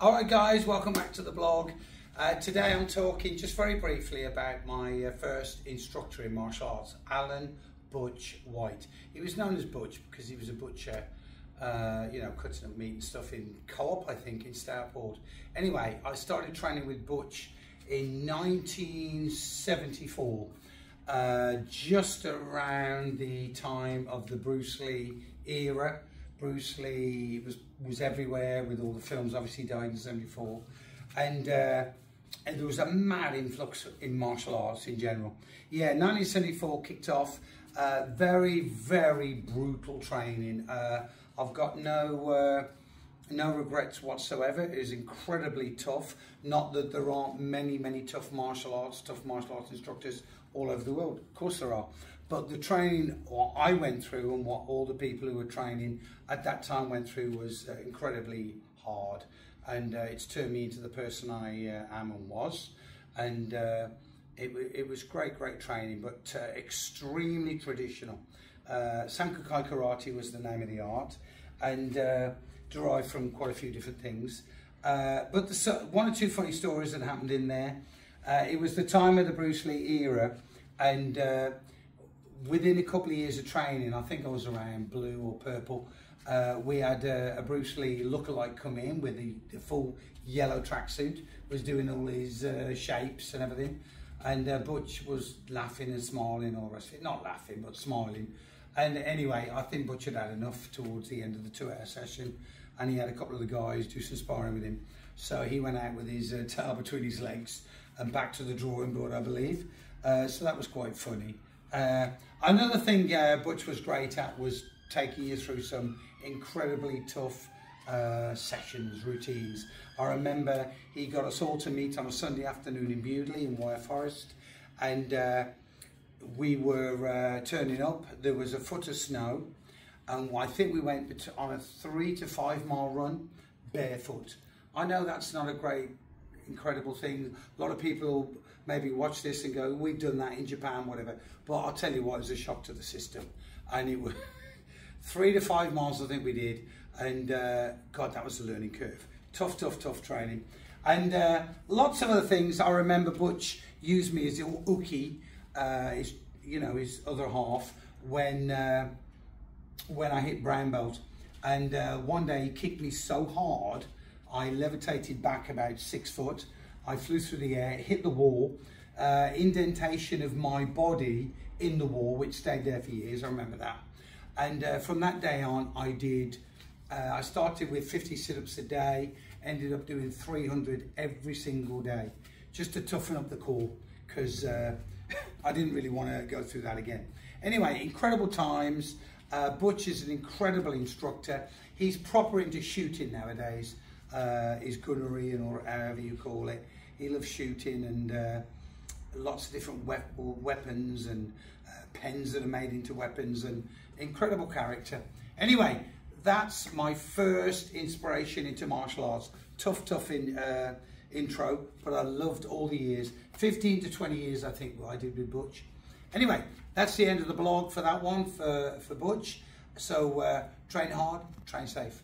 Alright guys, welcome back to the blog. Today I'm talking just very briefly about my first instructor in martial arts, Alan Butch White. He was known as Butch because he was a butcher, cutting up meat and stuff in Co-op, I think, in Stourport. Anyway, I started training with Butch in 1974, just around the time of the Bruce Lee era. Bruce Lee was everywhere with all the films. Obviously, he died in '74, and there was a mad influx in martial arts in general. Yeah, 1974 kicked off. Very, very brutal training. I've got no regrets whatsoever. It is incredibly tough. Not that there aren't many tough martial arts instructors all over the world. Of course there are. But the training what I went through and what all the people who were training at that time went through was incredibly hard. And it's turned me into the person I am and was. And it was great training, but extremely traditional. Sankukai Karate was the name of the art, and derived from quite a few different things. But one or two funny stories that happened in there. It was the time of the Bruce Lee era, and within a couple of years of training, I think I was around blue or purple, we had a Bruce Lee lookalike come in with the full yellow tracksuit, was doing all his shapes and everything, and Butch was laughing and smiling, all the rest of it. Not laughing, but smiling. And anyway, I think Butch had had enough towards the end of the 2-hour session, and he had a couple of the guys do some sparring with him. So he went out with his tail between his legs and back to the drawing board, I believe. So that was quite funny. Another thing Butch was great at was taking you through some incredibly tough sessions, routines. I remember he got us all to meet on a Sunday afternoon in Bewdley in Wyre Forest, and we were turning up. There was a foot of snow, and I think we went on a 3 to 5 mile run barefoot. I know that's not a great, incredible thing. A lot of people maybe watch this and go, we've done that in Japan, whatever. But I'll tell you what, it was a shock to the system. And it was 3 to 5 miles, I think we did. And God, that was a learning curve. Tough training. And lots of other things. I remember Butch used me as the uki, his other half, when I hit brown belt. And one day he kicked me so hard, I levitated back about 6 foot. I flew through the air, hit the wall, indentation of my body in the wall, which stayed there for years, I remember that. And from that day on, I started with 50 sit-ups a day, ended up doing 300 every single day, just to toughen up the core, because I didn't really want to go through that again. Anyway, incredible times. Butch is an incredible instructor. He's proper into shooting nowadays. His gunnery, or however you call it. He loves shooting, and lots of different weapons and pens that are made into weapons, and incredible character. Anyway, that's my first inspiration into martial arts. Tough intro, but I loved all the years. 15 to 20 years, I think, what I did with Butch. Anyway, that's the end of the blog for that one, for Butch. So train hard, train safe.